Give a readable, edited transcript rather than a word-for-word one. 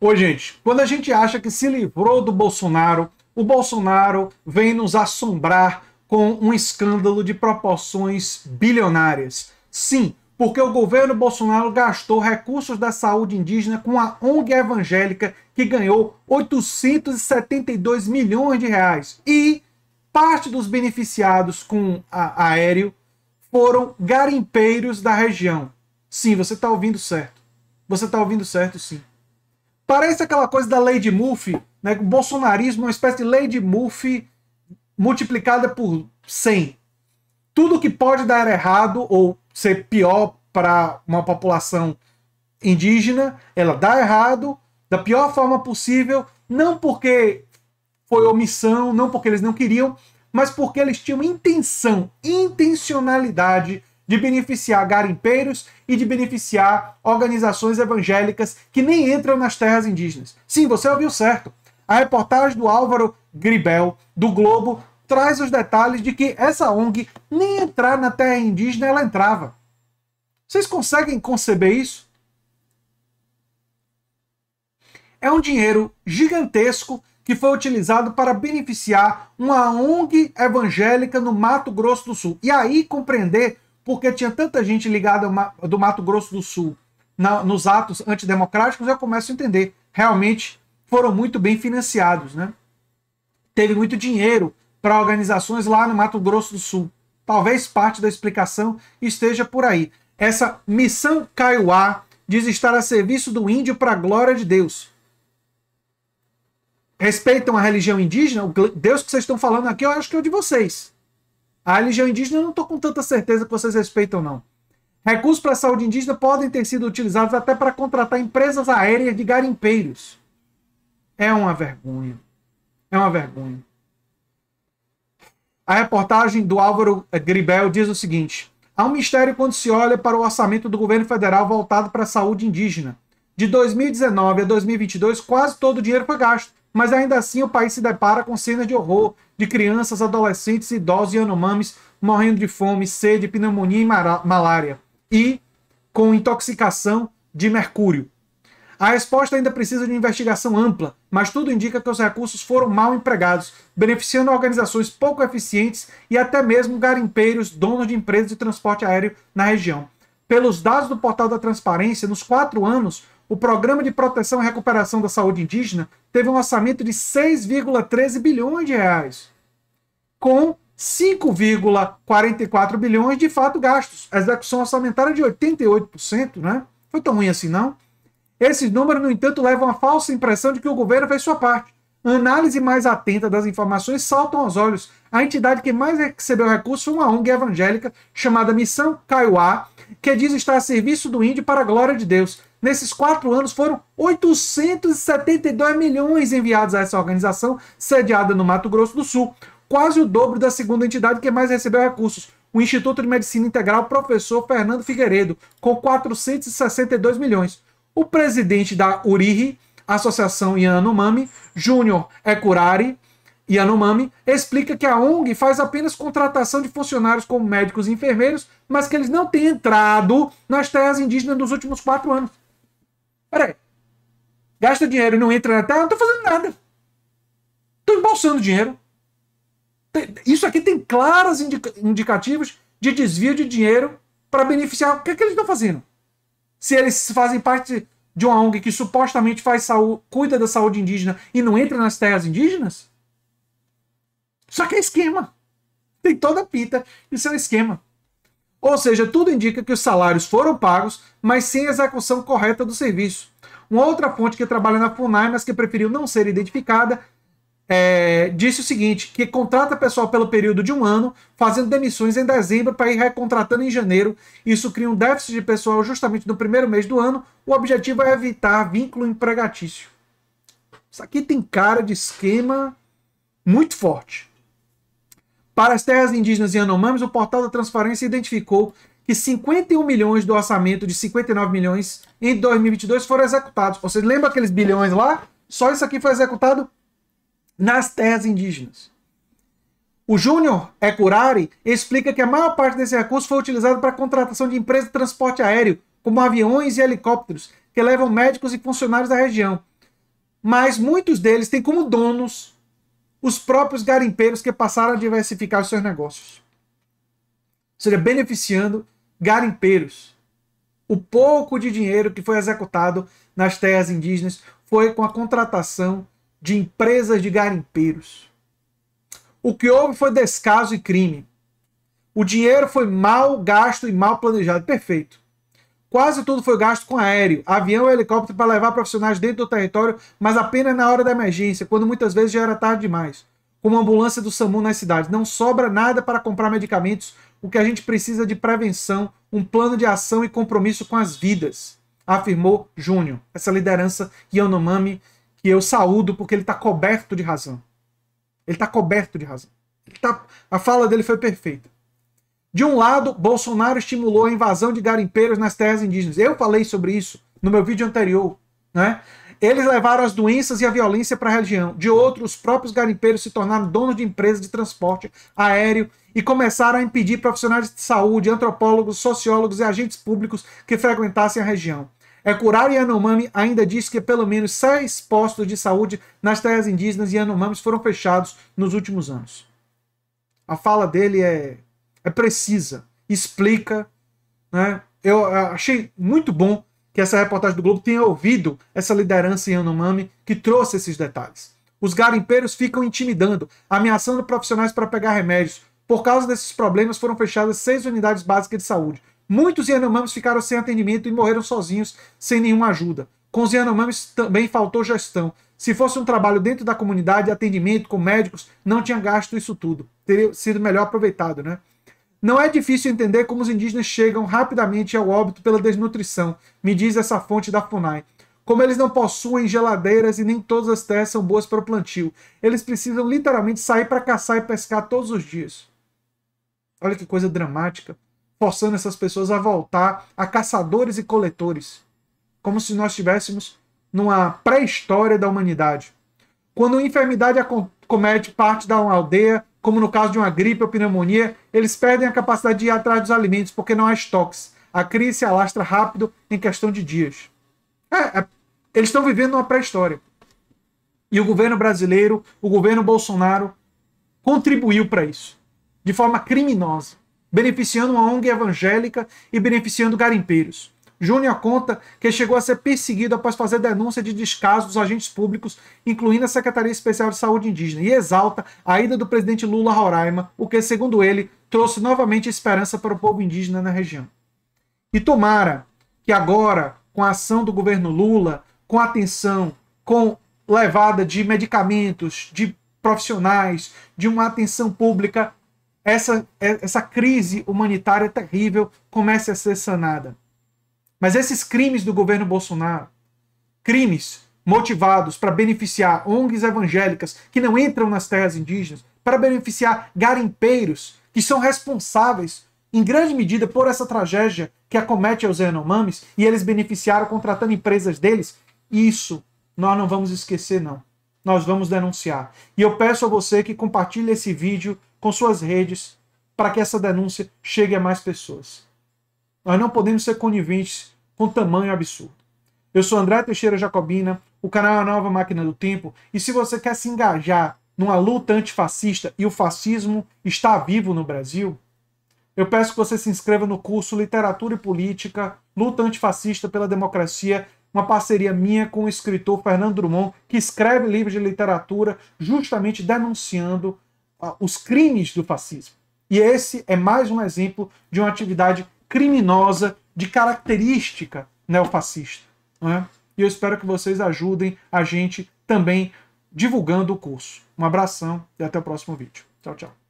Ô, gente, quando a gente acha que se livrou do Bolsonaro, o Bolsonaro vem nos assombrar com um escândalo de proporções bilionárias. Sim, porque o governo Bolsonaro gastou recursos da saúde indígena com a ONG evangélica que ganhou 872 milhões de reais. E parte dos beneficiados com aéreo foram garimpeiros da região. Sim, você está ouvindo certo. Você está ouvindo certo, sim. Parece aquela coisa da lei de Murphy, né? O bolsonarismo é uma espécie de lei de Murphy multiplicada por 100. Tudo que pode dar errado ou ser pior para uma população indígena, ela dá errado da pior forma possível, não porque foi omissão, não porque eles não queriam, mas porque eles tinham intencionalidade de beneficiar garimpeiros e de beneficiar organizações evangélicas que nem entram nas terras indígenas. Sim, você ouviu certo. A reportagem do Álvaro Gribel, do Globo, traz os detalhes de que essa ONG nem entrar na terra indígena ela entrava. Vocês conseguem conceber isso? É um dinheiro gigantesco que foi utilizado para beneficiar uma ONG evangélica no Mato Grosso do Sul. E aí compreender porque tinha tanta gente ligada do Mato Grosso do Sul nos atos antidemocráticos, eu começo a entender. Realmente foram muito bem financiados, né? Teve muito dinheiro para organizações lá no Mato Grosso do Sul. Talvez parte da explicação esteja por aí. Essa Missão Kaiowá diz estar a serviço do índio para a glória de Deus. Respeitam a religião indígena? O Deus que vocês estão falando aqui, eu acho que é o de vocês. A religião indígena eu não estou com tanta certeza que vocês respeitam, não. Recursos para a saúde indígena podem ter sido utilizados até para contratar empresas aéreas de garimpeiros. É uma vergonha. É uma vergonha. A reportagem do Álvaro Gribel diz o seguinte: há um mistério quando se olha para o orçamento do governo federal voltado para a saúde indígena. De 2019 a 2022, quase todo o dinheiro foi gasto. Mas ainda assim o país se depara com cenas de horror de crianças, adolescentes, idosos e Yanomamis morrendo de fome, sede, pneumonia e malária. E com intoxicação de mercúrio. A resposta ainda precisa de uma investigação ampla, mas tudo indica que os recursos foram mal empregados, beneficiando organizações pouco eficientes e até mesmo garimpeiros, donos de empresas de transporte aéreo na região. Pelos dados do Portal da Transparência, nos 4 anos, o Programa de Proteção e Recuperação da Saúde Indígena teve um orçamento de 6,13 bilhões de reais, com 5,44 bilhões de fato gastos. A execução orçamentária de 88%, né? Foi tão ruim assim, não? Esses números, no entanto, levam a falsa impressão de que o governo fez sua parte. A análise mais atenta das informações saltam aos olhos. A entidade que mais recebeu recursos foi uma ONG evangélica chamada Missão Kaiowá, que diz estar a serviço do índio para a glória de Deus. Nesses 4 anos foram 872 milhões enviados a essa organização, sediada no Mato Grosso do Sul, quase o dobro da segunda entidade que mais recebeu recursos, o Instituto de Medicina Integral Professor Fernando Figueiredo, com 462 milhões. O presidente da URIRI, Associação Yanomami, Júnior Ecurari Yanomami, explica que a ONG faz apenas contratação de funcionários como médicos e enfermeiros, mas que eles não têm entrado nas terras indígenas nos últimos 4 anos. Peraí. Gasta dinheiro e não entra na terra, não estou fazendo nada. Estou embolsando dinheiro. Isso aqui tem claros indicativos de desvio de dinheiro para beneficiar. O que é que eles estão fazendo? Se eles fazem parte de uma ONG que supostamente faz saúde, cuida da saúde indígena e não entra nas terras indígenas? Isso aqui é esquema. Tem toda a pinta. Isso é um esquema. Ou seja, tudo indica que os salários foram pagos, mas sem execução correta do serviço. Uma outra fonte que trabalha na FUNAI, mas que preferiu não ser identificada, disse o seguinte, que contrata pessoal pelo período de 1 ano, fazendo demissões em dezembro para ir recontratando em janeiro. Isso cria um déficit de pessoal justamente no primeiro mês do ano. O objetivo é evitar vínculo empregatício. Isso aqui tem cara de esquema muito forte. Para as terras indígenas e Yanomamis, o Portal da Transparência identificou que 51 milhões do orçamento de 59 milhões em 2022 foram executados. Vocês lembram aqueles bilhões lá? Só isso aqui foi executado nas terras indígenas. O Júnior Ecurari explica que a maior parte desse recurso foi utilizado para a contratação de empresas de transporte aéreo, como aviões e helicópteros, que levam médicos e funcionários da região. mas muitos deles têm como donos os próprios garimpeiros que passaram a diversificar os seus negócios. Ou seja, beneficiando garimpeiros. O pouco de dinheiro que foi executado nas terras indígenas foi com a contratação de empresas de garimpeiros. O que houve foi descaso e crime. O dinheiro foi mal gasto e mal planejado. Perfeito. Quase tudo foi gasto com aéreo, avião e helicóptero para levar profissionais dentro do território, mas apenas na hora da emergência, quando muitas vezes já era tarde demais. Como a ambulância do SAMU nas cidades. Não sobra nada para comprar medicamentos. O que a gente precisa de prevenção, um plano de ação e compromisso com as vidas, afirmou Júnior. Essa liderança Yanomami que eu saúdo porque ele está coberto de razão. Ele está coberto de razão. A fala dele foi perfeita. De um lado, Bolsonaro estimulou a invasão de garimpeiros nas terras indígenas. Eu falei sobre isso no meu vídeo anterior, né? Eles levaram as doenças e a violência para a região. De outro, os próprios garimpeiros se tornaram donos de empresas de transporte aéreo e começaram a impedir profissionais de saúde, antropólogos, sociólogos e agentes públicos que frequentassem a região. Curari Yanomami ainda disse que pelo menos 6 postos de saúde nas terras indígenas e Yanomamis foram fechados nos últimos anos. A fala dele é precisa, explica, né? Eu achei muito bom que essa reportagem do Globo tenha ouvido essa liderança Yanomami que trouxe esses detalhes. Os garimpeiros ficam intimidando, ameaçando profissionais para pegar remédios. Por causa desses problemas foram fechadas 6 unidades básicas de saúde. Muitos Yanomamis ficaram sem atendimento e morreram sozinhos, sem nenhuma ajuda. Com os Yanomamis também faltou gestão. Se fosse um trabalho dentro da comunidade, atendimento com médicos, não tinha gasto isso tudo. Teria sido melhor aproveitado, né? Não é difícil entender como os indígenas chegam rapidamente ao óbito pela desnutrição, me diz essa fonte da FUNAI. Como eles não possuem geladeiras e nem todas as terras são boas para o plantio, eles precisam literalmente sair para caçar e pescar todos os dias. Olha que coisa dramática, forçando essas pessoas a voltar a caçadores e coletores, como se nós estivéssemos numa pré-história da humanidade. Quando uma enfermidade acomete parte da uma aldeia, como no caso de uma gripe ou pneumonia, eles perdem a capacidade de ir atrás dos alimentos, porque não há estoques. A crise se alastra rápido em questão de dias. Eles estão vivendo uma pré-história. E o governo brasileiro, o governo Bolsonaro, contribuiu para isso, de forma criminosa, beneficiando uma ONG evangélica e beneficiando garimpeiros. Júnior conta que chegou a ser perseguido após fazer denúncia de descaso dos agentes públicos, incluindo a Secretaria Especial de Saúde Indígena, e exalta a ida do presidente Lula a Roraima, o que, segundo ele, trouxe novamente esperança para o povo indígena na região. E tomara que agora, com a ação do governo Lula, com atenção, com levada de medicamentos, de profissionais, de uma atenção pública, essa crise humanitária terrível comece a ser sanada. Mas esses crimes do governo Bolsonaro, crimes motivados para beneficiar ONGs evangélicas que não entram nas terras indígenas, para beneficiar garimpeiros que são responsáveis, em grande medida, por essa tragédia que acomete aos Yanomamis, e eles beneficiaram contratando empresas deles, isso nós não vamos esquecer, não. Nós vamos denunciar. E eu peço a você que compartilhe esse vídeo com suas redes para que essa denúncia chegue a mais pessoas. Nós não podemos ser coniventes com tamanho absurdo. Eu sou André Teixeira Jacobina, o canal é a Nova Máquina do Tempo, e se você quer se engajar numa luta antifascista e o fascismo está vivo no Brasil, eu peço que você se inscreva no curso Literatura e Política, Luta Antifascista pela Democracia, uma parceria minha com o escritor Fernando Drummond, que escreve livros de literatura justamente denunciando os crimes do fascismo. E esse é mais um exemplo de uma atividade criminosa de característica neofascista. Não é? E eu espero que vocês ajudem a gente também divulgando o curso. Um abração e até o próximo vídeo. Tchau, tchau.